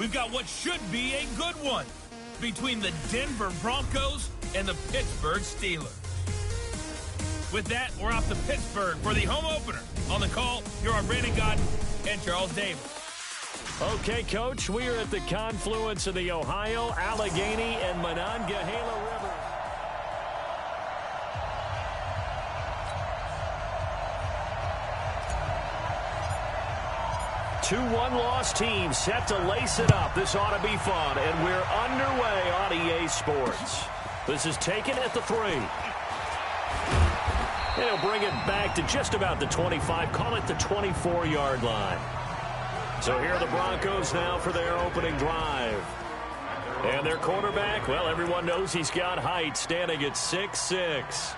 we've got what should be a good one between the Denver Broncos and the Pittsburgh Steelers. With that, we're off to Pittsburgh for the home opener. On the call, here are Brandon Godden and Charles Davis. Okay, Coach, we are at the confluence of the Ohio, Allegheny, and Monongahela River. Two one-loss teams set to lace it up. This ought to be fun, and we're underway on EA Sports. This is taken at the 3. And he'll bring it back to just about the 25, call it the 24-yard line. So here are the Broncos now for their opening drive. And their quarterback, well, everyone knows he's got height, standing at 6'6".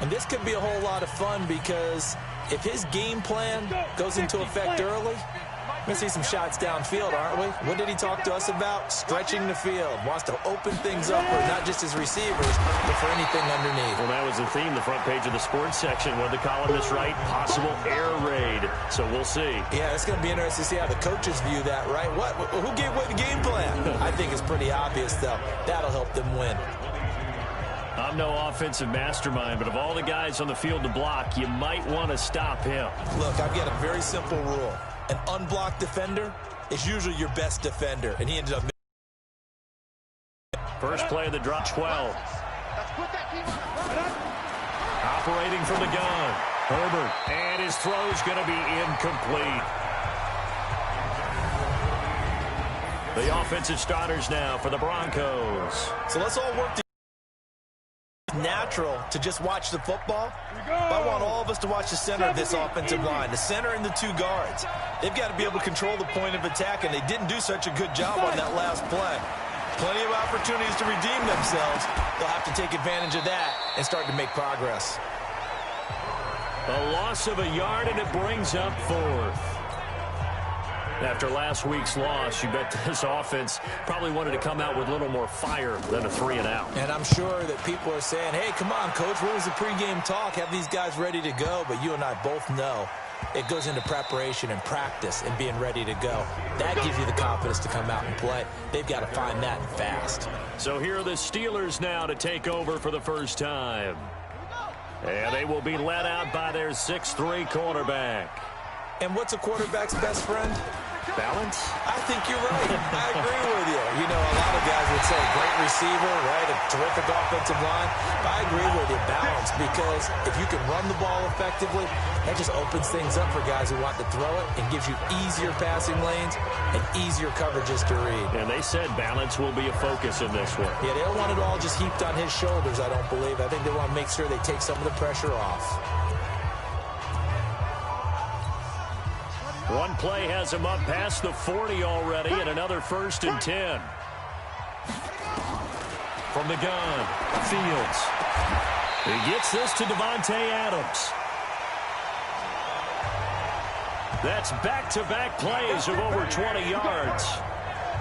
And this could be a whole lot of fun because if his game plan goes into effect early, we're going to see some shots downfield, aren't we? What did he talk to us about? Stretching the field. Wants to open things up for not just his receivers, but for anything underneath. Well, that was the theme, the front page of the sports section. What the columnists write, possible air raid. So we'll see. Yeah, it's going to be interesting to see how the coaches view that, right? Who gave away the game plan? I think it's pretty obvious, though. That'll help them win. I'm no offensive mastermind, but of all the guys on the field to block, you might want to stop him. Look, I've got a very simple rule. An unblocked defender is usually your best defender, and he ended up. First play of the drop, 12. Operating from the gun, Herbert, and his throw's going to be incomplete. The offensive starters now for the Broncos. So let's all work together. Natural to just watch the football. I want all of us to watch the center of this offensive line, the center and the 2 guards. They've got to be able to control the point of attack, and they didn't do such a good job on that last play. Plenty of opportunities to redeem themselves. They'll have to take advantage of that and start to make progress. A loss of a yard, and it brings up 4th. After last week's loss, you bet this offense probably wanted to come out with a little more fire than a 3-and-out. And I'm sure that people are saying, hey, come on, Coach, what was the pregame talk? Have these guys ready to go? But you and I both know it goes into preparation and practice and being ready to go. That gives you the confidence to come out and play. They've got to find that fast. So here are the Steelers now to take over for the first time. And they will be led out by their 6'3" quarterback. And what's a quarterback's best friend? Balance? I think you're right. I agree with you. You know, a lot of guys would say great receiver, right? A terrific offensive line. But I agree with you, balance, because if you can run the ball effectively, that just opens things up for guys who want to throw it and gives you easier passing lanes and easier coverages to read. And they said balance will be a focus in this one. Yeah, they don't want it all just heaped on his shoulders, I don't believe. I think they want to make sure they take some of the pressure off. One play has him up past the 40 already, and another 1st and 10. From the gun, Fields. He gets this to Devontae Adams. That's back-to-back plays of over 20 yards.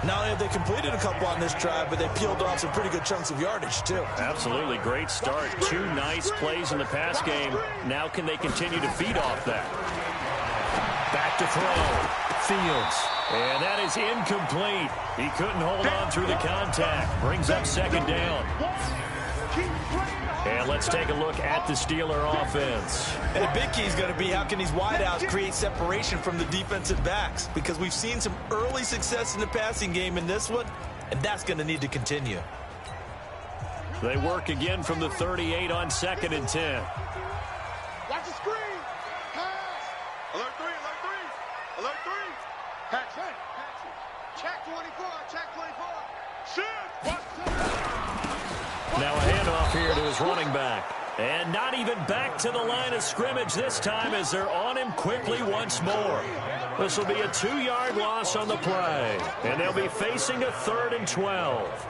Not only have they completed a couple on this drive, but they peeled off some pretty good chunks of yardage, too. Absolutely. Great start. 2 nice plays in the pass game. Now can they continue to feed off that? Back to throw. Fields. And that is incomplete. He couldn't hold on through the contact. Brings up 2nd down. And let's take a look at the Steeler offense. And a big key is going to be how can these wideouts create separation from the defensive backs? Because we've seen some early success in the passing game in this one, and that's going to need to continue. They work again from the 38 on 2nd and 10. Watch the screen. Alert 3, alert 3. Alert 3. Patch it. Check 24, check 24. Shoot. Now a handoff here to his running back. And not even back to the line of scrimmage this time as they're on him quickly once more. This will be a 2-yard loss on the play. And they'll be facing a 3rd and 12.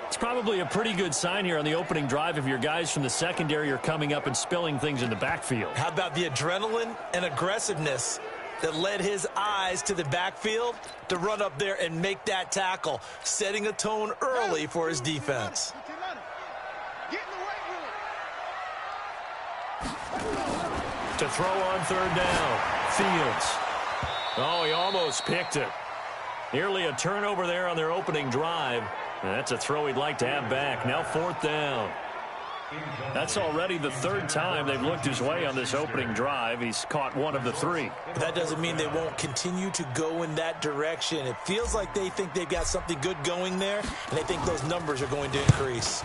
It's probably a pretty good sign here on the opening drive if your guys from the secondary are coming up and spilling things in the backfield. How about the adrenaline and aggressiveness that led his eyes to the backfield to run up there and make that tackle, setting a tone early for his defense. To throw on 3rd down, Fields. Oh, he almost picked it. Nearly a turnover there on their opening drive. And that's a throw he'd like to have back. Now 4th down. That's already the 3rd time they've looked his way on this opening drive. He's caught 1 of the 3. That doesn't mean they won't continue to go in that direction. It feels like they think they've got something good going there, and they think those numbers are going to increase.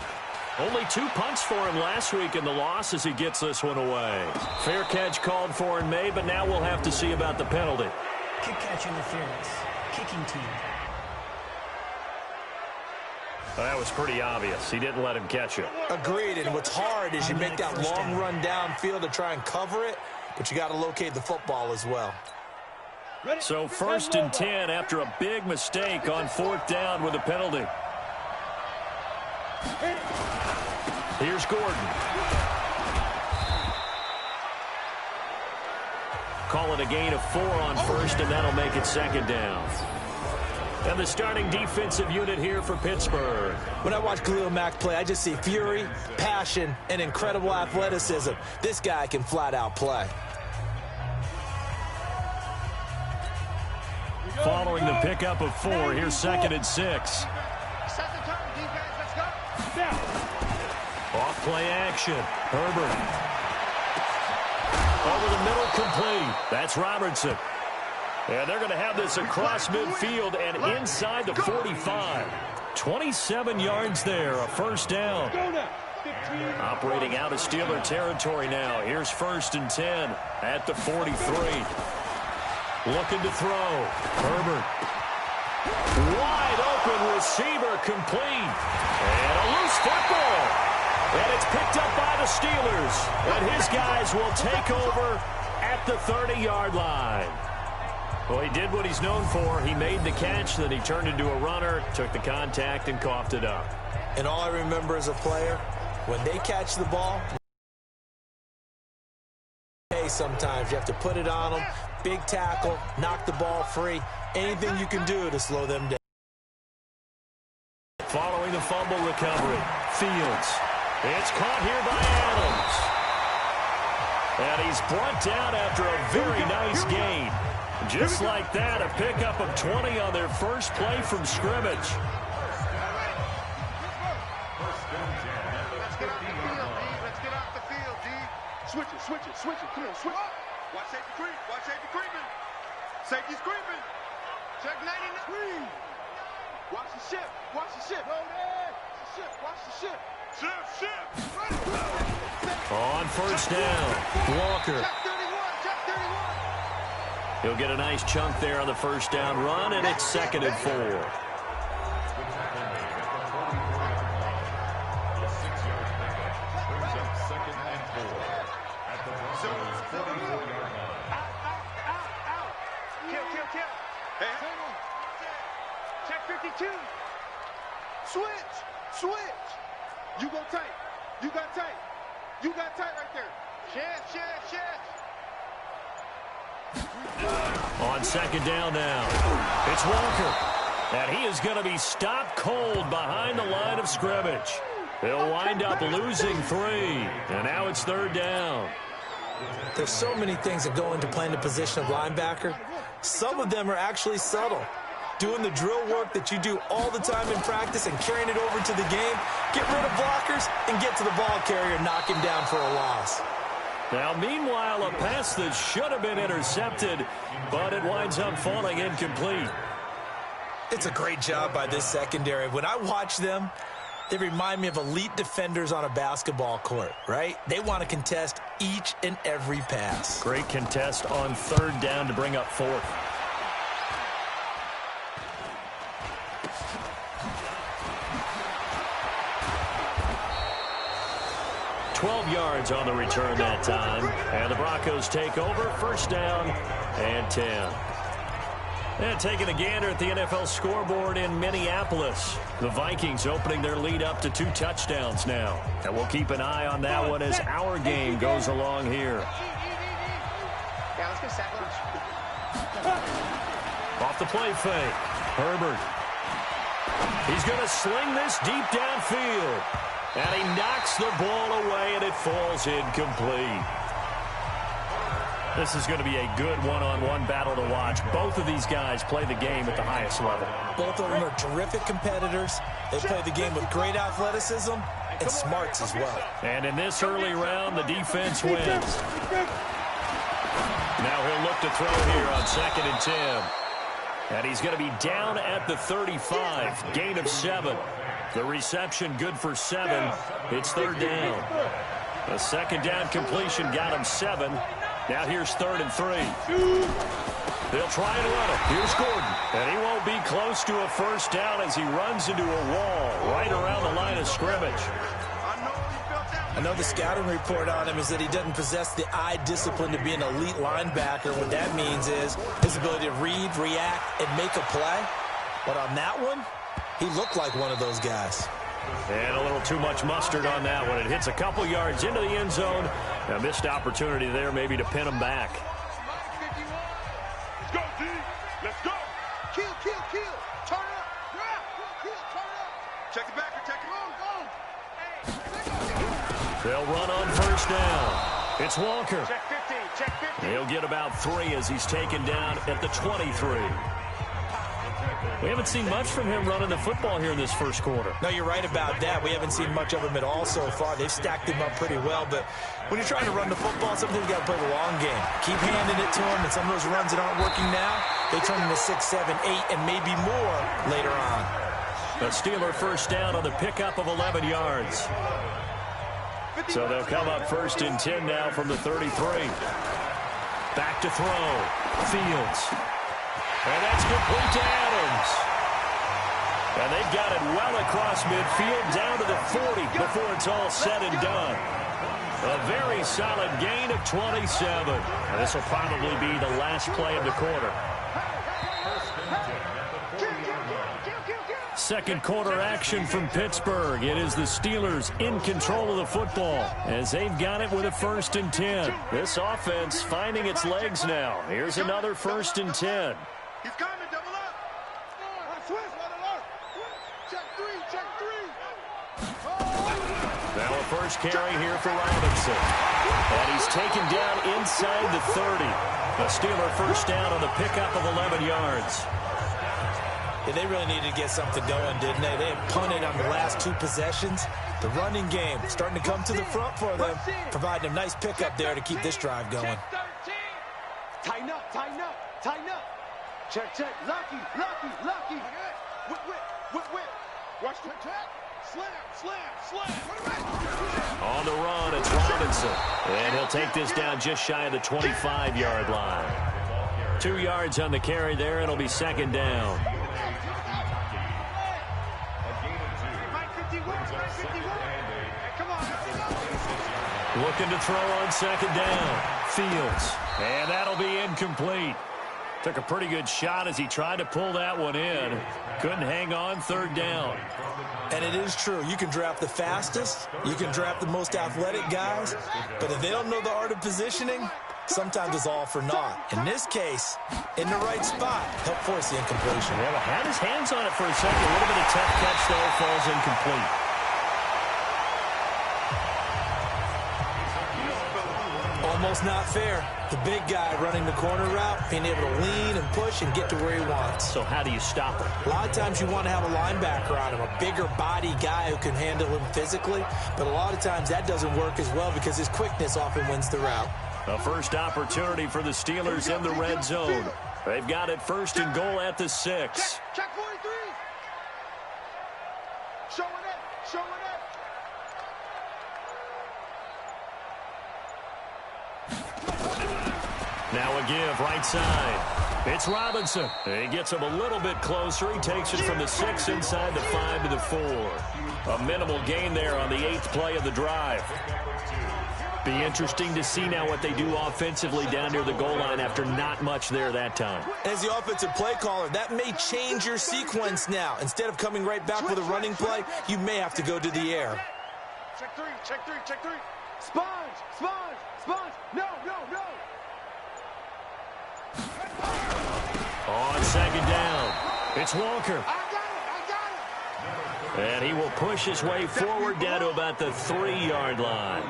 Only 2 punts for him last week in the loss as he gets this one away. Fair catch called for and made, but now we'll have to see about the penalty. Kick catch interference. Kicking team. Well, that was pretty obvious. He didn't let him catch it. Agreed, and what's hard is you make that long run downfield to try and cover it, but you got to locate the football as well. So 1st and 10 after a big mistake on 4th down with a penalty. Here's Gordon. Call it a gain of 4 on 1st, and that'll make it 2nd down. And the starting defensive unit here for Pittsburgh. When I watch Khalil Mack play, I just see fury, passion, and incredible athleticism. This guy can flat out play. Following the pickup of 4, here's 2nd and 6. Set the tone, defense. Let's go. Off play action. Herbert. Over the middle, complete. That's Robertson. And they're going to have this across midfield and inside the 45. 27 yards there, a 1st down. Operating out of Steeler territory now. Here's 1st and 10 at the 43. Looking to throw. Herbert. Wide open receiver, complete. And a loose football. And it's picked up by the Steelers. And his guys will take over at the 30-yard line. Well, he did what he's known for. He made the catch, then he turned into a runner, took the contact, and coughed it up. And all I remember as a player, when they catch the ball, sometimes you have to put it on them, big tackle, knock the ball free, anything you can do to slow them down. Following the fumble recovery, Fields. It's caught here by Adams. And he's brought down after a very nice gain. Just like that, a pickup of 20 on their first play from scrimmage. Let's get off the field, D. Let's get off the field, D. Switch it. Come on, switch it. Watch safety creep. Watch safety creeping. Safety's creeping. Check 99. Watch the ship. Watch the ship. Watch the ship. Ship. On 1st down, Walker. Check 31. Check 31. He'll get a nice chunk there on the 1st down run, and it's 2nd and 4. Kill. Hey. Check 52. Switch. You go tight. You got tight right there. Shift. On 2nd down now, it's Walker. And he is going to be stopped cold behind the line of scrimmage. They'll wind up losing 3. And now it's 3rd down. There's so many things that go into playing the position of linebacker. Some of them are actually subtle. Doing the drill work that you do all the time in practice and carrying it over to the game. Get rid of blockers and get to the ball carrier and knock him down for a loss. Now, meanwhile, a pass that should have been intercepted, but it winds up falling incomplete. It's a great job by this secondary. When I watch them, they remind me of elite defenders on a basketball court, right? They want to contest each and every pass. Great contest on 3rd down to bring up 4th. Yards on the return that time, and the Broncos take over. 1st down and 10. And taking a gander at the NFL scoreboard in Minneapolis, the Vikings opening their lead up to 2 touchdowns now, and we'll keep an eye on that one as our game goes along here. Yeah, let's get sack lunch. Off the play fake, Herbert. He's going to sling this deep downfield. And he knocks the ball away, and it falls incomplete. This is going to be a good one-on-one battle to watch. Both of these guys play the game at the highest level. Both of them are terrific competitors. They play the game with great athleticism and smarts as well. And in this early round, the defense wins. Now he'll look to throw here on 2nd and 10. And he's going to be down at the 35. Gain of 7. The reception good for 7. It's 3rd down. A 2nd down completion got him 7. Now here's 3rd and 3. They'll try and run it. Here's Gordon. And he won't be close to a 1st down as he runs into a wall right around the line of scrimmage. I know the scouting report on him is that he doesn't possess the eye discipline to be an elite linebacker. What that means is his ability to read, react, and make a play. But on that one, he looked like one of those guys. And a little too much mustard on that one. It hits a couple yards into the end zone. A missed opportunity there maybe to pin him back. Let's go, D. Let's go. Kill, kill, kill. Turn up. Kill, turn up. Check the back. Check it. They'll run on 1st down. It's Walker. Check 15. Check 15. He'll get about 3 as he's taken down at the 23. We haven't seen much from him running the football here in this 1st quarter. No, you're right about that. We haven't seen much of him at all so far. They've stacked him up pretty well, but when you're trying to run the football, sometimes you got to play the long game. Keep handing it to him, and some of those runs that aren't working now, they turn into 6, 7, 8, and maybe more later on. The Steeler 1st down on the pickup of 11 yards. So they'll come up 1st and 10 now from the 33. Back to throw. Fields. And that's complete to Adams. And they've got it well across midfield down to the 40 before it's all said and done. A very solid gain of 27. And this will probably be the last play of the quarter. 2nd quarter action from Pittsburgh. It is the Steelers in control of the football as they've got it with a 1st and 10. This offense finding its legs now. Here's another 1st and 10. He's coming. Double up. Switch. Check 3. Check 3. Now a 1st carry here for Robinson. And he's taken down inside the 30. The Steeler 1st down on the pickup of 11 yards. Yeah, they really needed to get something going, didn't they? They had punted on the last 2 possessions. The running game starting to come to the front for them, providing a nice pickup there to keep this drive going. Tighten up. Check. Lucky. Whip. Watch the check. Slam. On the run, it's Robinson. And he'll take this down just shy of the 25-yard line. 2 yards on the carry there. It'll be 2nd down. Looking to throw on 2nd down. Fields. And that'll be incomplete. Took a pretty good shot as he tried to pull that one in. Couldn't hang on 3rd down. And it is true. You can draft the fastest. You can draft the most athletic guys. But if they don't know the art of positioning, sometimes it's all for naught. In this case, in the right spot, help force the incompletion. Yeah, but had his hands on it for a second. A little bit of tough catch, though, falls incomplete. Almost not fair. The big guy running the corner route, being able to lean and push and get to where he wants. So how do you stop him? A lot of times you want to have a linebacker on him, a bigger body guy who can handle him physically. But a lot of times that doesn't work as well because his quickness often wins the route. A 1st opportunity for the Steelers in the red zone. They've got it 1st and goal at the 6. Check 43. Showing it. Now a give right side. It's Robinson. He gets him a little bit closer. He takes it from the 6 inside the 5 to the 4. A minimal gain there on the 8th play of the drive. Be interesting to see now what they do offensively down near the goal line after not much there that time. As the offensive play caller, that may change your sequence now. Instead of coming right back with a running play, you may have to go to the air. Check 3. Sponge. No. On 2nd down, it's Walker. I got it. And he will push his way forward down to about the 3-yard line.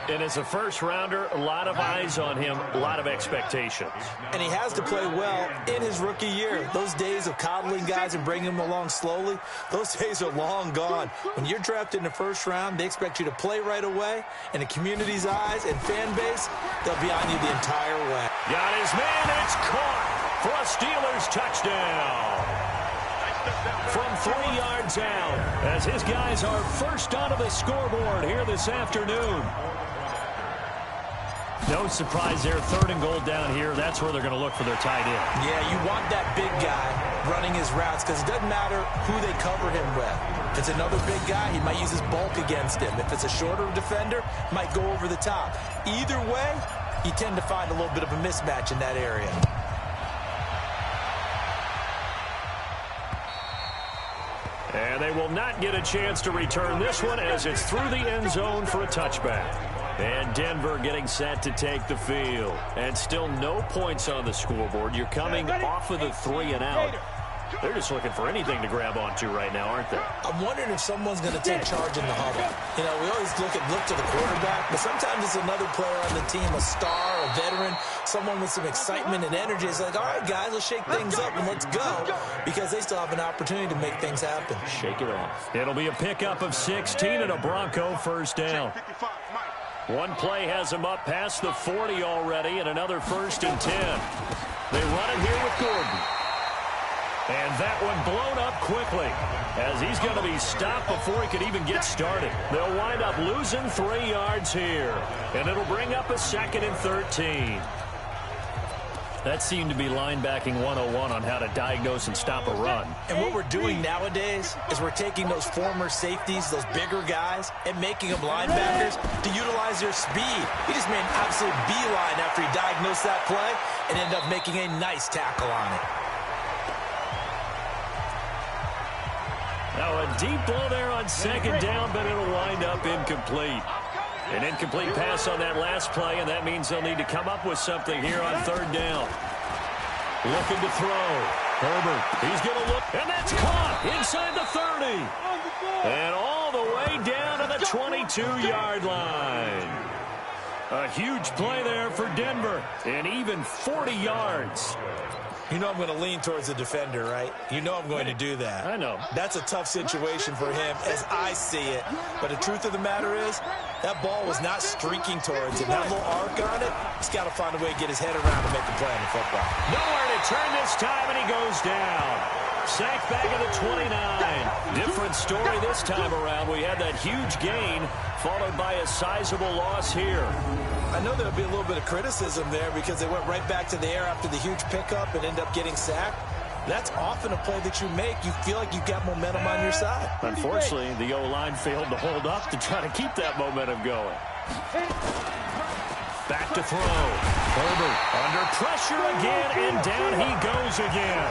And as a first-rounder, a lot of eyes on him, a lot of expectations. And he has to play well in his rookie year. Those days of coddling guys and bringing them along slowly, those days are long gone. When you're drafted in the first round, they expect you to play right away. And the community's eyes and fan base, they'll be on you the entire way. Got his man, it's caught for a Steelers touchdown. From 3 yards out, as his guys are first onto the scoreboard here this afternoon. No surprise there, 3rd and goal down here. That's where they're going to look for their tight end. Yeah, you want that big guy running his routes because it doesn't matter who they cover him with. If it's another big guy, he might use his bulk against him. If it's a shorter defender, he might go over the top. Either way, you tend to find a little bit of a mismatch in that area. And they will not get a chance to return this one as it's through the end zone for a touchback. And Denver getting set to take the field. And still no points on the scoreboard. You're coming off of the 3 and out. They're just looking for anything to grab onto right now, aren't they? I'm wondering if someone's going to take charge in the huddle. You know, we always look to the quarterback, but sometimes it's another player on the team, a star, a veteran, someone with some excitement and energy. It's like, all right, guys, let's shake things up and let's go, because they still have an opportunity to make things happen. Shake it off. It'll be a pickup of 16 and a Bronco first down. One play has him up past the 40 already, and another 1st and 10. They run it here with Gordon. And that one blown up quickly as he's going to be stopped before he could even get started. They'll wind up losing 3 yards here, and it'll bring up a 2nd and 13. That seemed to be linebacking 101 on how to diagnose and stop a run. And what we're doing nowadays is we're taking those former safeties, those bigger guys, and making them linebackers to utilize their speed. He just made an absolute beeline after he diagnosed that play and ended up making a nice tackle on it. Now a deep ball there on 2nd down, but it'll wind up incomplete. An incomplete pass on that last play, and that means they'll need to come up with something here on 3rd down. Looking to throw. Herbert, he's going to look, and that's caught inside the 30. And all the way down to the 22-yard line. A huge play there for Denver, and even 40 yards. You know I'm going to lean towards the defender, right? You know I'm going to do that. I know. That's a tough situation for him as I see it. But the truth of the matter is, that ball was not streaking towards him. That little arc on it, he's got to find a way to get his head around and make a play on the football. Nowhere to turn this time, and he goes down. Sacked back at the 29. Different story this time around. We had that huge gain, followed by a sizable loss here. I know there'll be a little bit of criticism there because they went right back to the air after the huge pickup and end up getting sacked. That's often a play that you make. You feel like you've got momentum on your side. Unfortunately, the O-line failed to hold up to try to keep that momentum going. Back to throw. Herbert under pressure again, and down he goes again.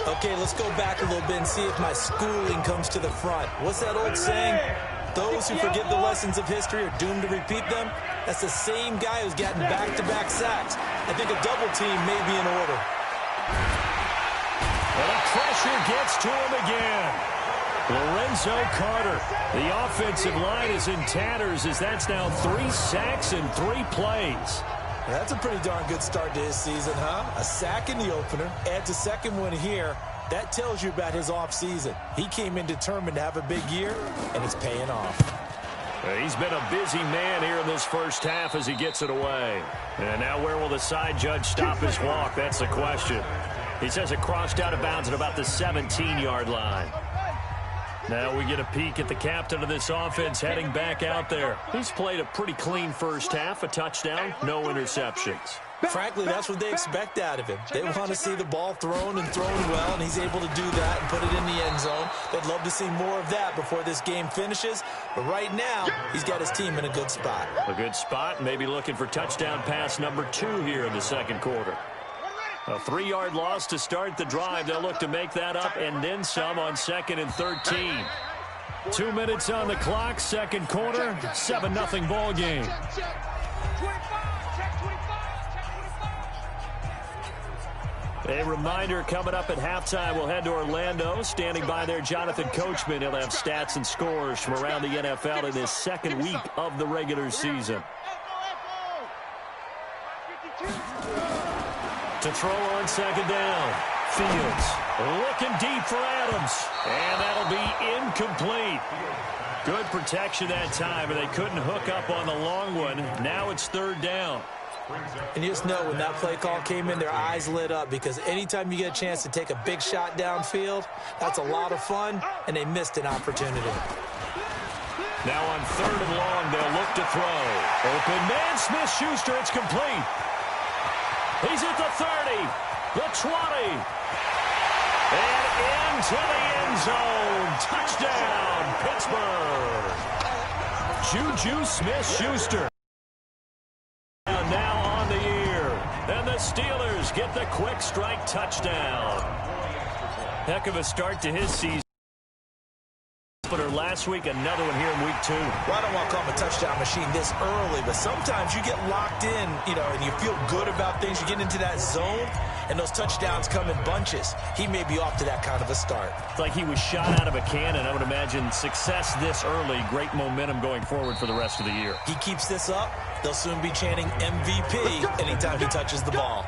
Okay, let's go back a little bit and see if my schooling comes to the front. What's that old saying? Those who forget the lessons of history are doomed to repeat them. That's the same guy who's gotten back-to-back sacks. I think a double team may be in order. Well, the pressure gets to him again. Lorenzo Carter. The offensive line is in tatters as that's now 3 sacks in 3 plays. That's a pretty darn good start to his season, huh? A sack in the opener, adds a second one here. That tells you about his offseason. He came in determined to have a big year, and it's paying off. He's been a busy man here in this first half as he gets it away. And now where will the side judge stop his walk? That's the question. He says it crossed out of bounds at about the 17-yard line. Now we get a peek at the captain of this offense heading back out there. He's played a pretty clean first half, a touchdown, no interceptions. Frankly, that's what they expect out of him. They want to see the ball thrown and thrown well, and he's able to do that and put it in the end zone. They'd love to see more of that before this game finishes. But right now, he's got his team in a good spot. A good spot, maybe looking for touchdown pass number 2 here in the second quarter. A 3-yard loss to start the drive. They'll look to make that up and then some on 2nd and 13. 2 minutes on the clock, second quarter, 7-0 ball game. A reminder, coming up at halftime, we'll head to Orlando. Standing by there, Jonathan Coachman. He'll have stats and scores from around the NFL in his second week of the regular season. To throw on second down. Fields looking deep for Adams. And that'll be incomplete. Good protection that time, and they couldn't hook up on the long one. Now it's third down. And you just know when that play call came in, their eyes lit up, because anytime you get a chance to take a big shot downfield, that's a lot of fun, and they missed an opportunity. Now on third and long, they'll look to throw. Open man, Smith-Schuster, it's complete. He's at the 30, the 20, and into the end zone. Touchdown, Pittsburgh. Juju Smith-Schuster. Now on the year. And the Steelers get the quick strike touchdown. Heck of a start to his season. Last week, another one here in week 2. Well, I don't want to call him a touchdown machine this early, but sometimes you get locked in, and you feel good about things. You get into that zone, and those touchdowns come in bunches. He may be off to that kind of a start. It's like he was shot out of a cannon. I would imagine success this early, great momentum going forward for the rest of the year. He keeps this up, they'll soon be chanting MVP anytime he touches the ball.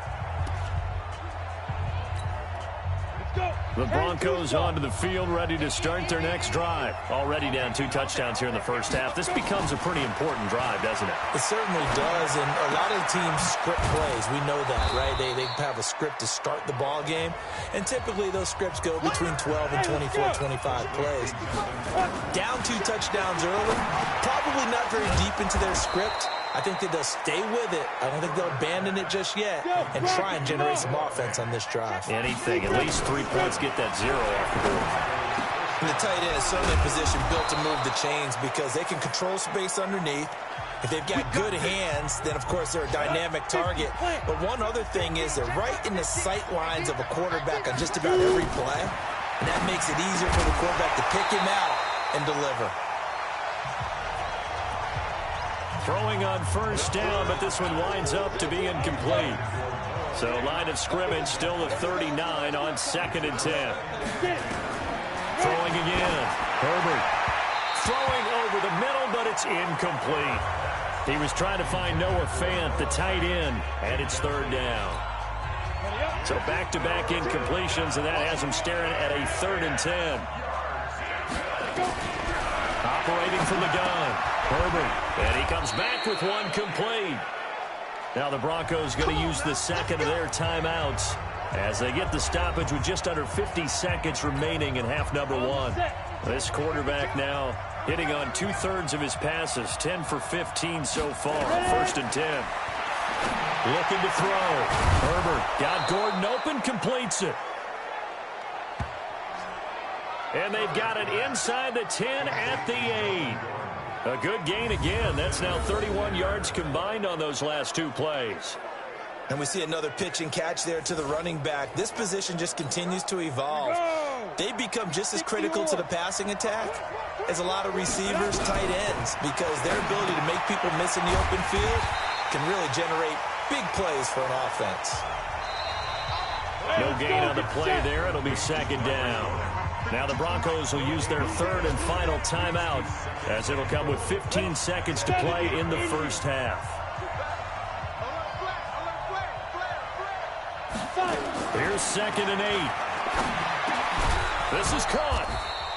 The Broncos onto the field, ready to start their next drive. Already down 2 touchdowns here in the first half. This becomes a pretty important drive, doesn't it? It certainly does, and a lot of teams script plays. We know that, right? They have a script to start the ball game, and typically those scripts go between 12 and 24, 25 plays. Down 2 touchdowns early, probably not very deep into their script. I think that they'll stay with it. I don't think they'll abandon it just yet and try and generate some offense on this drive. Anything. At least 3 points. Get that 0 off the board. And the tight end is certainly a position built to move the chains because they can control space underneath. If they've got good hands, then, of course, they're a dynamic target. But one other thing is they're right in the sight lines of a quarterback on just about every play. And that makes it easier for the quarterback to pick him out and deliver. Throwing on first down, but this one winds up to be incomplete. So line of scrimmage still at 39 on 2nd and 10. Throwing again. Herbert throwing over the middle, but it's incomplete. He was trying to find Noah Fant, the tight end, and it's 3rd down. So back-to-back incompletions, and that has him staring at a 3rd and 10. Operating from the gun. Herbert, and he comes back with one complete. Now the Broncos going to use the second of their timeouts as they get the stoppage with just under 50 seconds remaining in half number 1. This quarterback now hitting on 2/3 of his passes, 10 for 15 so far. 1st and 10. Looking to throw. Herbert got Gordon open, completes it. And they've got it inside the 10 at the 8. A good gain again. That's now 31 yards combined on those last 2 plays. And we see another pitch and catch there to the running back. This position just continues to evolve. They become just as critical to the passing attack as a lot of receivers, tight ends, because their ability to make people miss in the open field can really generate big plays for an offense. No gain on the play there. It'll be 2nd down. Now the Broncos will use their 3rd and final timeout as it'll come with 15 seconds to play in the first half. Here's 2nd and 8. This is caught.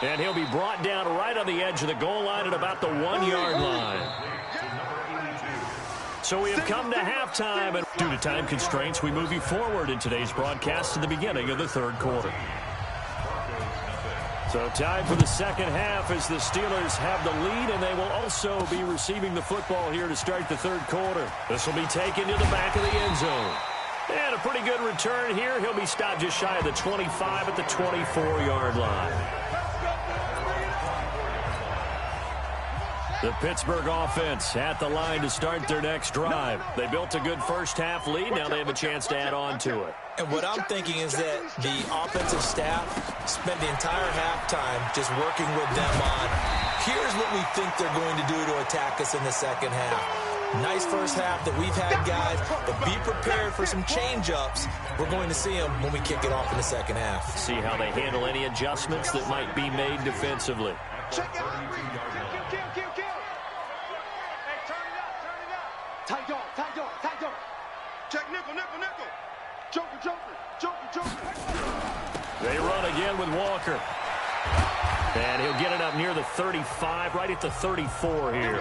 And he'll be brought down right on the edge of the goal line at about the 1-yard line. So we have come to halftime, and due to time constraints, we move you forward in today's broadcast to the beginning of the 3rd quarter. So time for the second half as the Steelers have the lead, and they will also be receiving the football here to start the 3rd quarter. This will be taken to the back of the end zone. And a pretty good return here. He'll be stopped just shy of the 25 at the 24-yard line. The Pittsburgh offense at the line to start their next drive. They built a good first-half lead. Now they have a chance to add on to it. And what I'm thinking is that the offensive staff spent the entire halftime just working with them on, here's what we think they're going to do to attack us in the second half. Nice first half that we've had, guys, but be prepared for some change-ups. We're going to see them when we kick it off in the second half. See how they handle any adjustments that might be made defensively. Check it out. Kill. Hey, turn it up. Tight dog. Check nickel. Joker. They run again with Walker. And he'll get it up near the 35, right at the 34 here.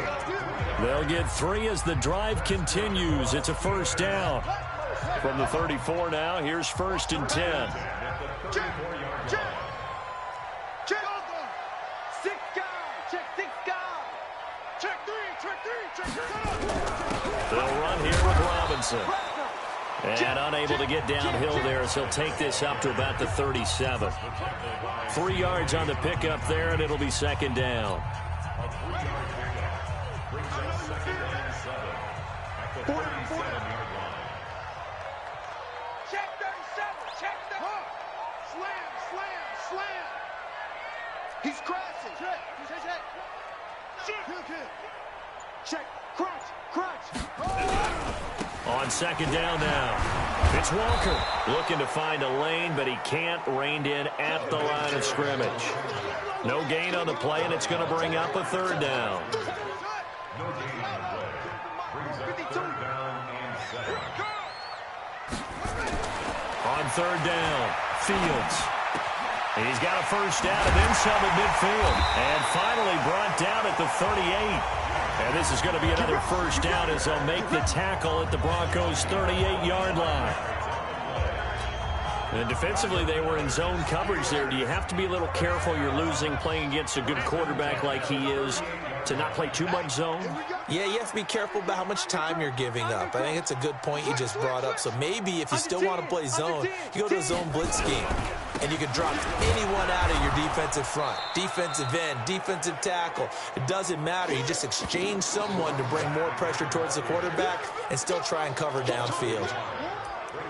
They'll get 3 as the drive continues. It's a first down. From the 34 now, here's 1st and 10. Check. 6 guys. Check 6 guys. Check 3. They'll run here with Robinson. And unable to get downhill there as he'll take this up to about the 37. 3 yards on the pickup there, and it'll be 2nd down. Check 37. Check the slam. He's crashing. Check. Crunch. On 2nd down now, it's Walker looking to find a lane, but he can't. Reined in at the line of scrimmage. No gain on the play, and it's going to bring up a 3rd down. On 3rd down, Fields. He's got a first down and then some at midfield. And finally brought down at the 38. And this is going to be another first down as they'll make the tackle at the Broncos' 38-yard line. And defensively, they were in zone coverage there. Do you have to be a little careful? You're losing playing against a good quarterback like he is to not play too much zone? Yeah, you have to be careful about how much time you're giving up. I think it's a good point you just brought up. So maybe if you still want to play zone, you go to a zone blitz scheme. And you can drop anyone out of your defensive front, defensive end, defensive tackle. It doesn't matter. You just exchange someone to bring more pressure towards the quarterback and still try and cover downfield.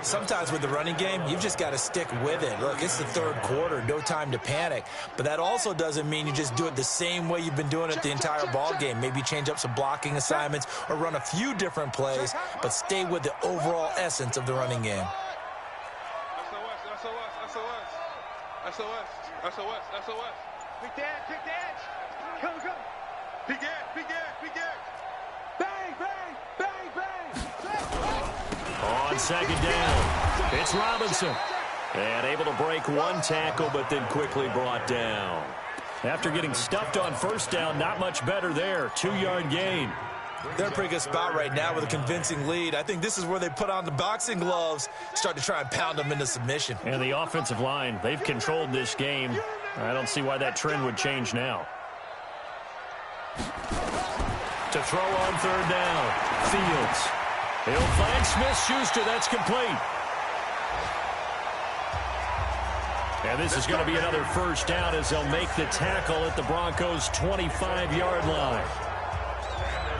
Sometimes with the running game, you've just got to stick with it. Look, it's the 3rd quarter, no time to panic. But that also doesn't mean you just do it the same way you've been doing it the entire ball game. Maybe change up some blocking assignments or run a few different plays, but stay with the overall essence of the running game. SOS. Pick the edge. Come. Pick edge. Bang. On 2nd down, it's Robinson. And able to break 1 tackle, but then quickly brought down. After getting stuffed on 1st down, not much better there. 2-yard gain. They're in a pretty good spot right now with a convincing lead. I think this is where they put on the boxing gloves, start to try and pound them into submission. And the offensive line, they've controlled this game. I don't see why that trend would change now. To throw on 3rd down, Fields. He'll find Smith-Schuster. That's complete. And this is going to be another first down as they'll make the tackle at the Broncos' 25-yard line.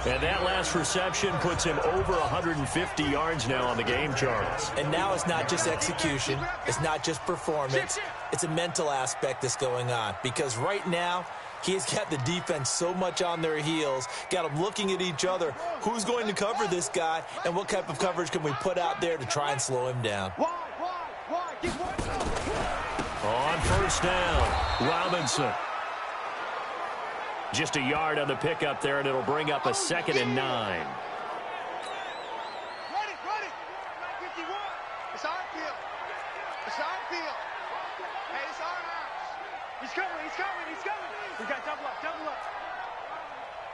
And that last reception puts him over 150 yards now on the game, Charles. And now it's not just execution. It's not just performance. It's a mental aspect that's going on. Because right now, he's got the defense so much on their heels, got them looking at each other. Who's going to cover this guy, and what type of coverage can we put out there to try and slow him down? On 1st down, Robinson. Just a yard on the pickup there, and it'll bring up a 2nd and 9. Run it. It's our field. Hey, it's our house. He's coming. We got double up.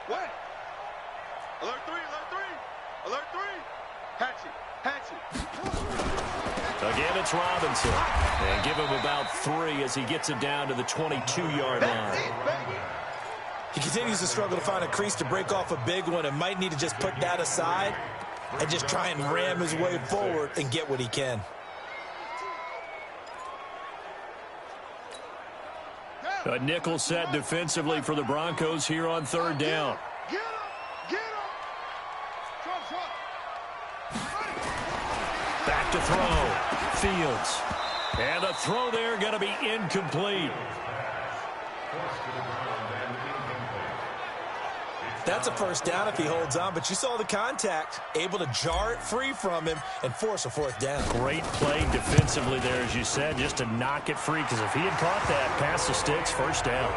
What? Alert 3. Hatchet. Again, it's Robinson. And give him about 3 as he gets it down to the 22-yard line. He continues to struggle to find a crease to break off a big one and might need to just put that aside and just try and ram his way forward and get what he can. A nickel set defensively for the Broncos here on 3rd down. Get him. Back to throw. Fields. And the throw there going to be incomplete. That's a first down if he holds on, but you saw the contact, able to jar it free from him and force a fourth down. Great play defensively there, as you said, just to knock it free, because if he had caught that, pass the sticks, first down.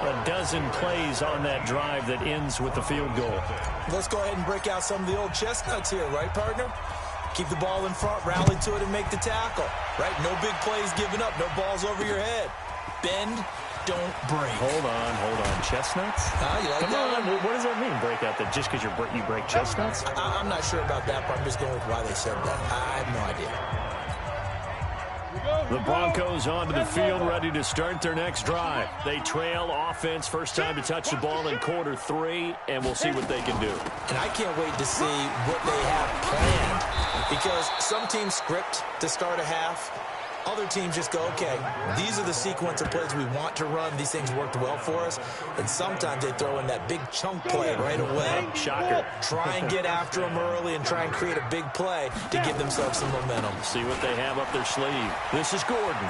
A dozen plays on that drive that ends with the field goal. Let's go ahead and break out some of the old chestnuts here, right, partner? Keep the ball in front, rally to it, and make the tackle, right? No big plays given up, no balls over your head. Bend, don't break. Hold on. Chestnuts? You like Come that on. What does that mean, break out? That just because you break chestnuts? I'm not sure about that, but I'm just going with why they said that. I have no idea. The Broncos onto the field, ready to start their next drive. They trail offense, first time to touch the ball in quarter 3, and we'll see what they can do. And I can't wait to see what they have planned, because some teams script to start a half. Other teams just go, okay, these are the sequence of plays we want to run. These things worked well for us. And sometimes they throw in that big chunk play right away. Shocker. Try and get after them early and try and create a big play to give themselves some momentum. See what they have up their sleeve. This is Gordon.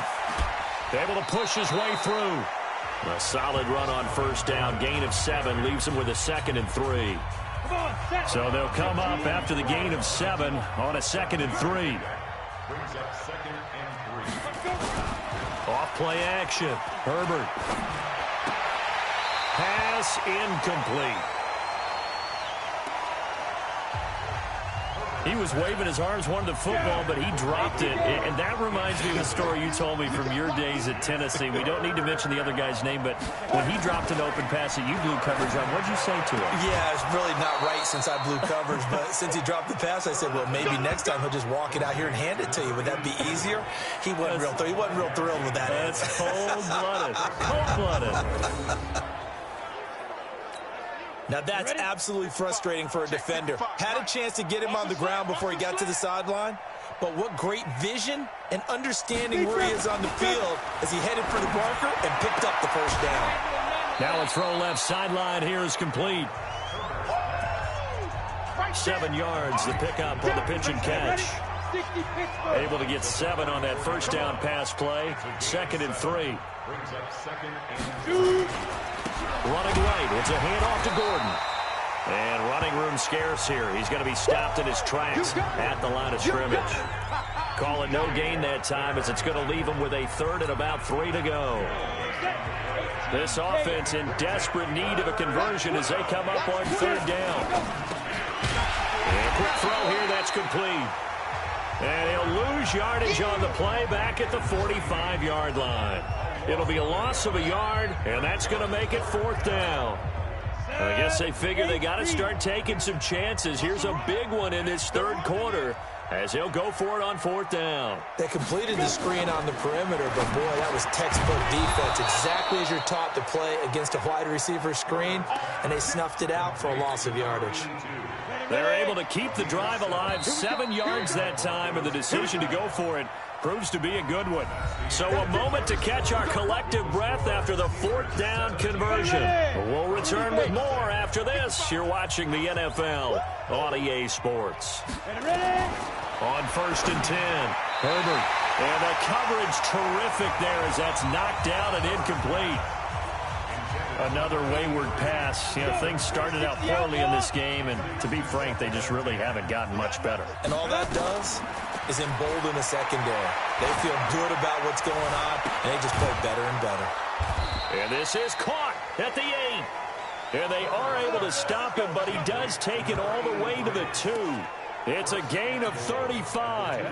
Able to push his way through. A solid run on first down. Gain of 7 leaves him with a 2nd and 3. So they'll come up after the gain of 7 on a 2nd and 3. Off play action. Herbert. Pass incomplete. He was waving his arms, wanted the football, but he dropped it. And that reminds me of the story you told me from your days at Tennessee. We don't need to mention the other guy's name, but when he dropped an open pass that you blew coverage on, what'd you say to him? Yeah, it's really not right since I blew coverage, but since he dropped the pass, I said, well, maybe next time he'll just walk it out here and hand it to you. Would that be easier? He wasn't real thrilled with that. That's cold-blooded. Cold-blooded. Now, that's absolutely frustrating for a defender. Had a chance to get him on the ground before he got to the sideline, but what great vision and understanding where he is on the field as he headed for the marker and picked up the first down. Now a throw left sideline here is complete. 7 yards, the pickup on the pitch and catch. Able to get 7 on that first down pass play. 2nd and 3. Running right. It's a handoff to Gordon. And running room scarce here. He's going to be stopped in his tracks at the line of scrimmage. Call it no gain that time, as it's going to leave him with a 3rd and about 3 to go. This offense in desperate need of a conversion as they come up on 3rd down. And quick throw here. That's complete. And he'll lose yardage on the play back at the 45-yard line. It'll be a loss of a yard, and that's going to make it 4th down. I guess they figure they got to start taking some chances. Here's a big one in this 3rd quarter as he'll go for it on 4th down. They completed the screen on the perimeter, but boy, that was textbook defense. Exactly as you're taught to play against a wide receiver screen, and they snuffed it out for a loss of yardage. They're able to keep the drive alive. 7 yards that time, and the decision to go for it proves to be a good one. So a moment to catch our collective breath after the 4th down conversion. We'll return with more after this. You're watching the NFL on EA Sports. On 1st and 10, Herbert. And the coverage terrific there as that's knocked down and incomplete. Another wayward pass. You know, things started out poorly in this game, and to be frank, they just really haven't gotten much better. And all that does is embolden the secondary. They feel good about what's going on, and they just play better and better. And this is caught at the 8. And they are able to stop him, but he does take it all the way to the 2. It's a gain of 35.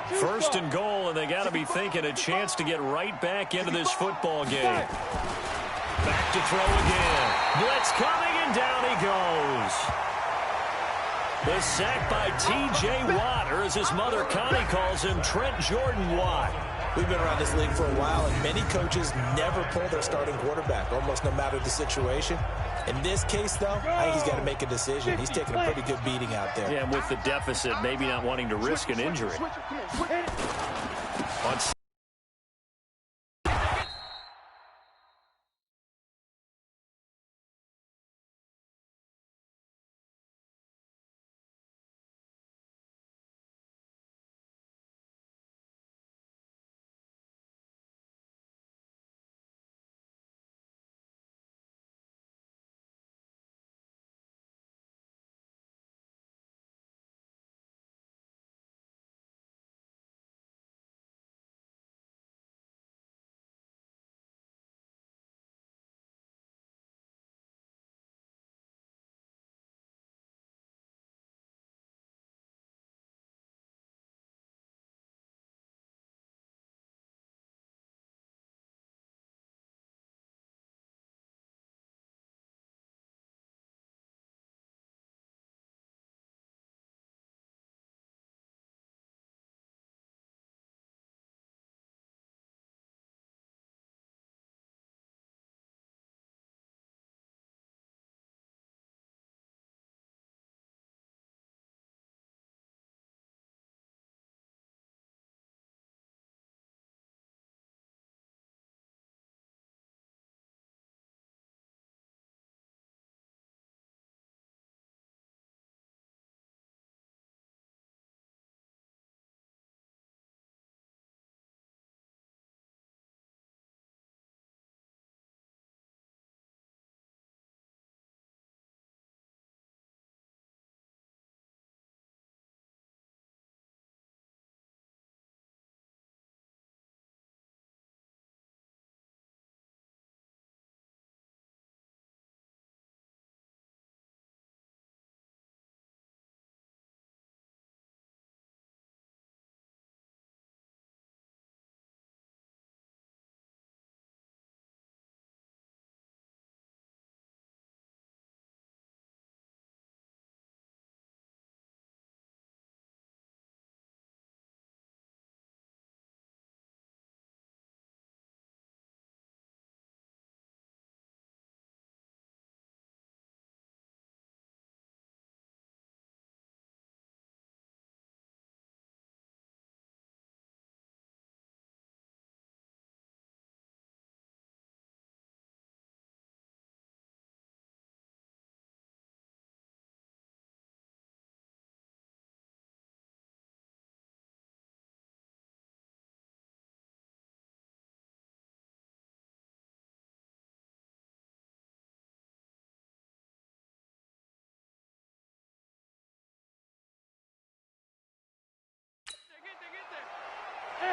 1st and goal, and they got to be thinking a chance to get right back into this football game. Back to throw again. Blitz coming, and down he goes. The sack by T.J. Watt, or as his mother Connie calls him, Trent Jordan Watt. We've been around this league for a while, and many coaches never pull their starting quarterback, almost no matter the situation. In this case, though, I think he's got to make a decision. He's taking a pretty good beating out there. Yeah, and with the deficit, maybe not wanting to risk an injury. On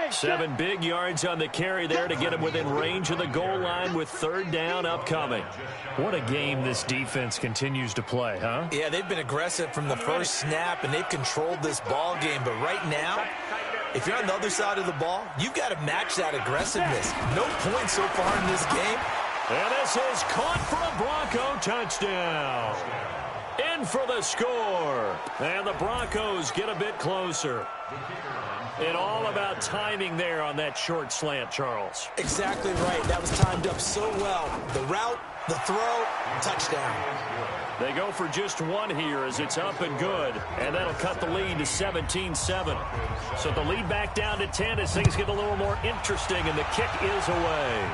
7 big yards on the carry there to get him within range of the goal line with 3rd down upcoming. What a game this defense continues to play, huh? Yeah, they've been aggressive from the first snap, and they've controlled this ball game. But right now, if you're on the other side of the ball, you've got to match that aggressiveness. No points so far in this game. And this is caught for a Bronco touchdown. In for the score. And the Broncos get a bit closer. And all about timing there on that short slant, Charles. Exactly right. That was timed up so well. The route, the throw, touchdown. They go for just one here as it's up and good. And that'll cut the lead to 17-7. So the lead back down to 10 as things get a little more interesting, and the kick is away.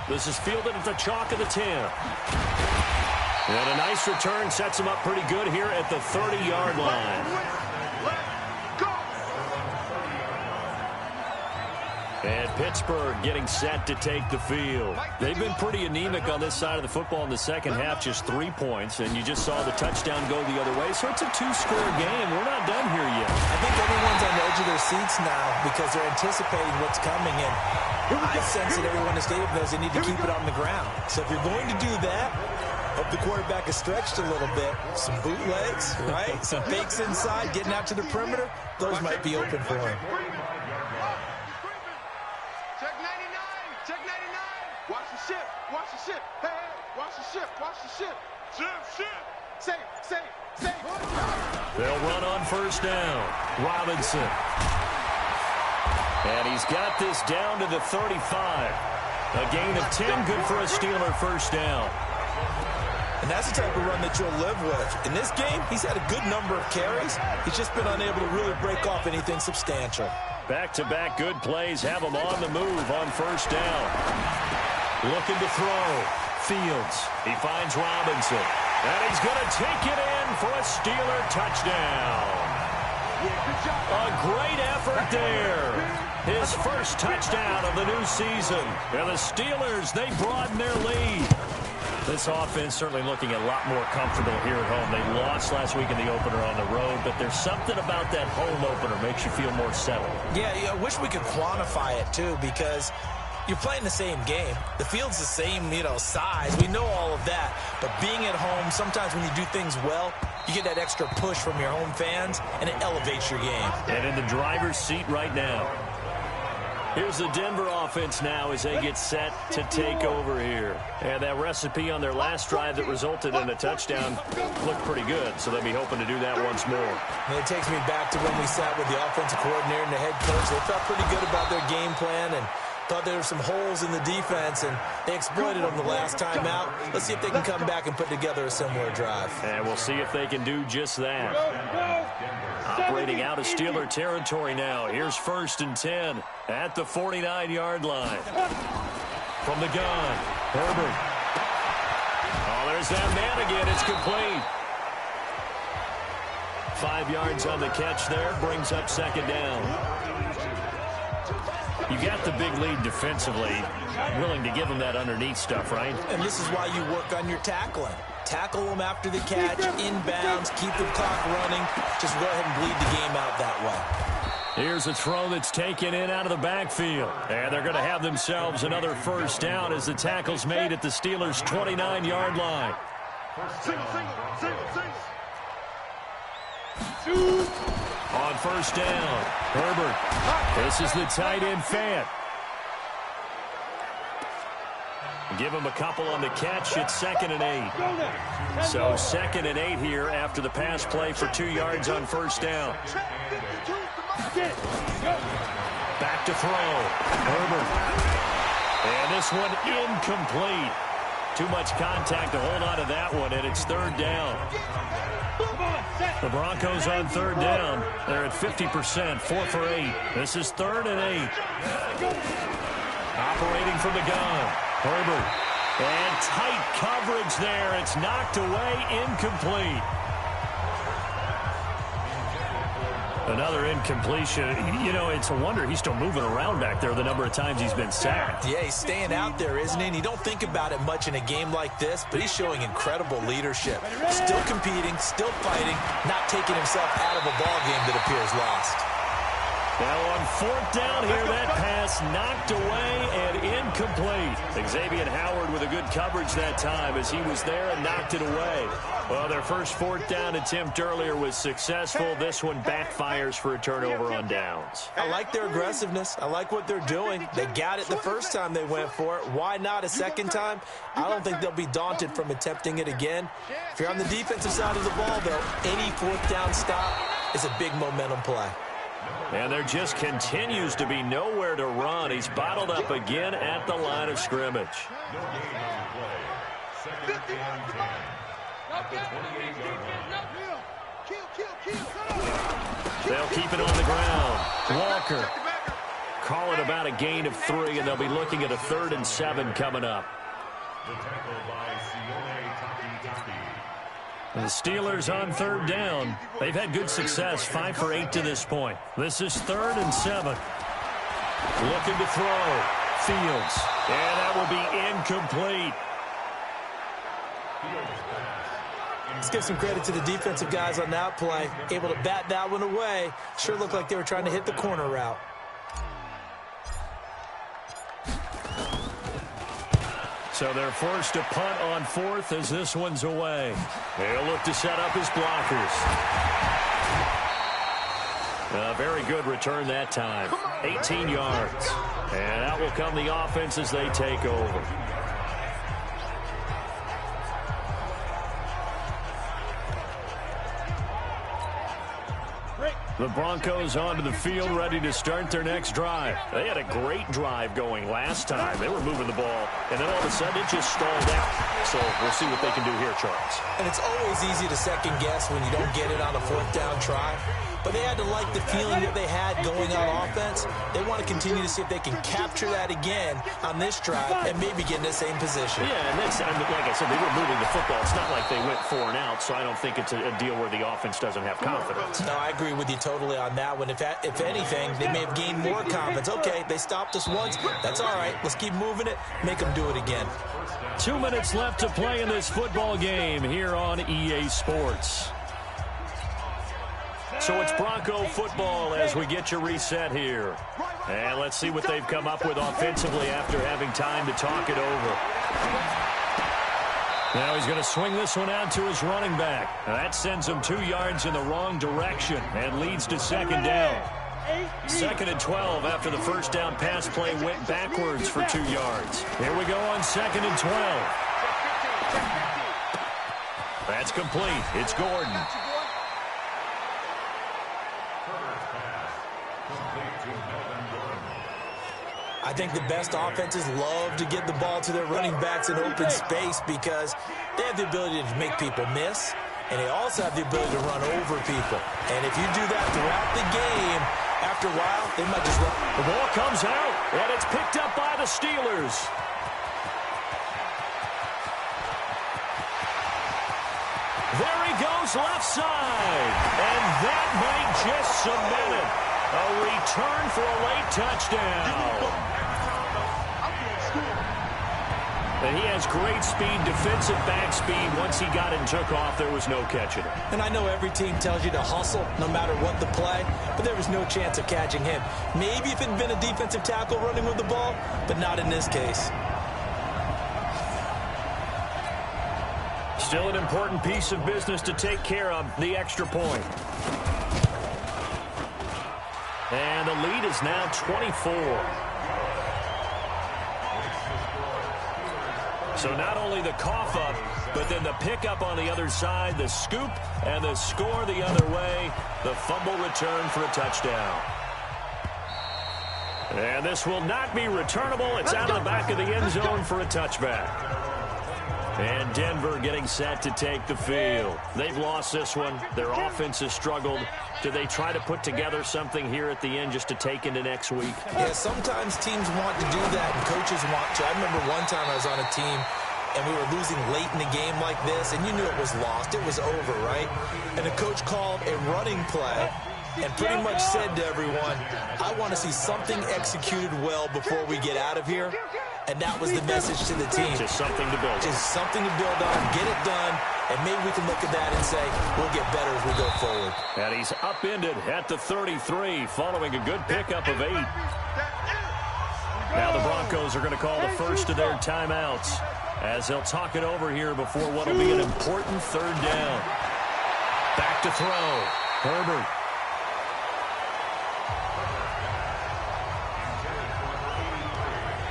This is fielded at the chalk of the 10. And a nice return sets him up pretty good here at the 30-yard line. And Pittsburgh getting set to take the field. They've been pretty anemic on this side of the football in the second half, just 3 points, and you just saw the touchdown go the other way. So it's a 2-score game. We're not done here yet. I think everyone's on the edge of their seats now because they're anticipating what's coming in. I sense that everyone in the stadium knows they need to keep it on the ground. So if you're going to do that, hope the quarterback is stretched a little bit. Some bootlegs, right? Some fakes inside, getting out to the perimeter. Those might be open for him. Check 99. Check 99. Watch the ship. Watch the ship. Hey, hey. Watch the ship. Watch the ship. Ship. Safe. They'll run on 1st down. Robinson. And he's got this down to the 35. A gain of 10, good for a Steeler 1st down. And that's the type of run that you'll live with. In this game, he's had a good number of carries. He's just been unable to really break off anything substantial. Back-to-back good plays have him on the move on 1st down. Looking to throw. Fields. He finds Robinson. And he's going to take it in for a Steeler touchdown. A great effort there. His first touchdown of the new season. And the Steelers, they broaden their lead. This offense certainly looking a lot more comfortable here at home. They lost last week in the opener on the road, but there's something about that home opener makes you feel more settled. Yeah, I wish we could quantify it, too, because you're playing the same game. The field's the same, size. We know all of that. But being at home, sometimes when you do things well, you get that extra push from your home fans, and it elevates your game. And in the driver's seat right now. Here's the Denver offense now as they get set to take over here. And that recipe on their last drive that resulted in a touchdown looked pretty good, so they'll be hoping to do that once more. And it takes me back to when we sat with the offensive coordinator and the head coach. They felt pretty good about their game plan and thought there were some holes in the defense, and they exploited them the last time out. Let's see if they can come back and put together a similar drive. And we'll see if they can do just that. Operating out of Steeler territory now. Here's 1st and 10 at the 49-yard line. From the gun, Herbert. Oh, there's that man again. It's complete. 5 yards on the catch there. Brings up 2nd down. You got the big lead defensively. Willing to give them that underneath stuff, right? And this is why you work on your tackling. Tackle them after the catch, inbounds, keep the clock running. Just go ahead and bleed the game out that way. Here's a throw that's taken in out of the backfield. And they're going to have themselves another 1st down as the tackle's made at the Steelers' 29-yard line. On 1st down, Herbert. This is the tight end Fant. Give him a couple on the catch. It's 2nd and 8. So 2nd and 8 here after the pass play for 2 yards on 1st down. Back to throw. Herbert. And this one incomplete. Too much contact to hold on to that one, and it's 3rd down. The Broncos on 3rd down. They're at 50%, 4 for 8. This is 3rd and 8. Operating from the gun. Herbert. And tight coverage there. It's knocked away, incomplete. Another incompletion. It's a wonder he's still moving around back there the number of times he's been sacked. Yeah, he's staying out there, isn't he? And you don't think about it much in a game like this, but he's showing incredible leadership. Still competing, still fighting, not taking himself out of a ball game that appears lost. Now on fourth down here, that pass knocked away and incomplete. Xavier Howard with a good coverage that time as he was there and knocked it away. Well, their first fourth down attempt earlier was successful. This one backfires for a turnover on downs. I like their aggressiveness. I like what they're doing. They got it the first time they went for it. Why not a second time? I don't think they'll be daunted from attempting it again. If you're on the defensive side of the ball, though, any fourth down stop is a big momentum play. And there just continues to be nowhere to run. He's bottled up again at the line of scrimmage. They'll keep it on the ground. Walker. Call it about a gain of 3, and they'll be looking at a 3rd and 7 coming up. The Steelers on 3rd down. They've had good success, 5 for 8 to this point. This is 3rd and 7. Looking to throw. Fields. And that will be incomplete. Let's give some credit to the defensive guys on that play. Able to bat that one away. Sure looked like they were trying to hit the corner route. So they're forced to punt on 4th as this one's away. They'll look to set up his blockers. A very good return that time. 18 yards. And out will come the offense as they take over. The Broncos onto the field, ready to start their next drive. They had a great drive going last time. They were moving the ball, and then all of a sudden it just stalled out. So we'll see what they can do here, Charles. And it's always easy to second guess when you don't get it on a fourth down try. But they had to like the feeling that they had going on offense. They want to continue to see if they can capture that again on this drive and maybe get in the same position. Yeah, and that's, like I said, they were moving the football. It's not like they went 4 and out, so I don't think it's a deal where the offense doesn't have confidence. No, I agree with you totally on that one. If anything, they may have gained more confidence. Okay, they stopped us once. That's all right. Let's keep moving it. Make them do it again. 2 minutes left to play in this football game here on EA Sports. So it's Bronco football as we get you reset here. And let's see what they've come up with offensively after having time to talk it over. Now he's going to swing this one out to his running back. That sends him 2 yards in the wrong direction and leads to 2nd down. 2nd and 12 after the first down pass play went backwards for 2 yards. Here we go on 2nd and 12. That's complete. It's Gordon. I think the best offenses love to get the ball to their running backs in open space because they have the ability to make people miss, and they also have the ability to run over people. And if you do that throughout the game, after a while, they might just run. The ball comes out, and it's picked up by the Steelers. There he goes left side, and that might just cement it. A return for a late touchdown. And he has great speed, defensive back speed. Once he got it and took off, there was no catching it. And I know every team tells you to hustle no matter what the play, but there was no chance of catching him. Maybe if it had been a defensive tackle running with the ball, but not in this case. Still an important piece of business to take care of, the extra point. And the lead is now 24. So not only the cough up, but then the pickup on the other side, the scoop, and the score the other way. The fumble return for a touchdown. And this will not be returnable. It's out of the back of the end zone for a touchback. And Denver getting set to take the field. They've lost this one. Their offense has struggled. Do they try to put together something here at the end just to take into next week? Yeah, sometimes teams want to do that and coaches want to. I remember one time I was on a team and we were losing late in the game like this, and you knew it was lost. It was over, right? And the coach called a running play and pretty much said to everyone, I want to see something executed well before we get out of here. And that was the message to the team. Just something to build. Just something to build on, get it done, and maybe we can look at that and say, we'll get better as we go forward. And he's upended at the 33 following a good pickup of 8. Now the Broncos are going to call the first of their timeouts as they'll talk it over here before what will be an important third down. Back to throw. Herbert.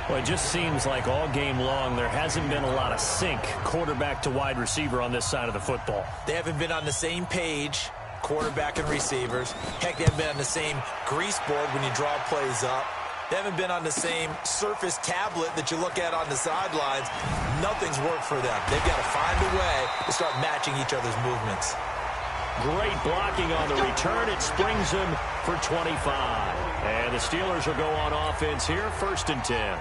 Well, it just seems like all game long there hasn't been a lot of sync quarterback to wide receiver on this side of the football. They haven't been on the same page, quarterback and receivers. Heck, they haven't been on the same grease board when you draw plays up. They haven't been on the same surface tablet that you look at on the sidelines. Nothing's worked for them. They've got to find a way to start matching each other's movements. Great blocking on the return. It springs him for 25. And the Steelers will go on offense here, 1st and 10.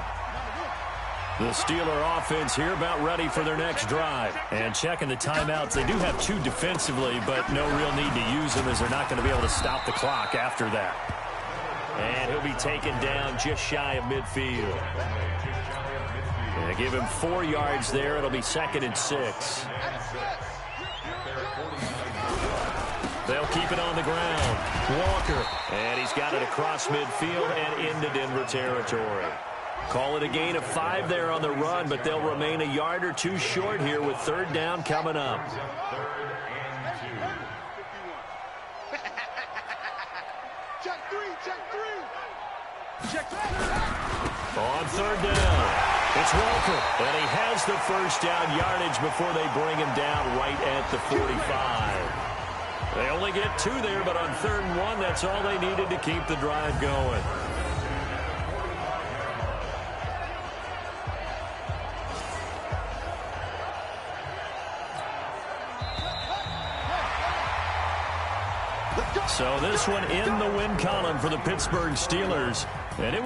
The Steeler offense here about ready for their next drive. And checking the timeouts, they do have 2 defensively, but no real need to use them as they're not going to be able to stop the clock after that. And he'll be taken down just shy of midfield. And give him 4 yards there. It'll be 2nd and 6. They'll keep it on the ground. Walker. And he's got it across midfield and into Denver territory. Call it a gain of 5 there on the run, but they'll remain a yard or 2 short here with 3rd down coming up. Check 3, check 3. Check 3. On 3rd down, it's Walker, and he has the 1st down yardage before they bring him down right at the 45. They only get 2 there, but on 3rd and 1, that's all they needed to keep the drive going. So this one in the win column for the Pittsburgh Steelers. And it was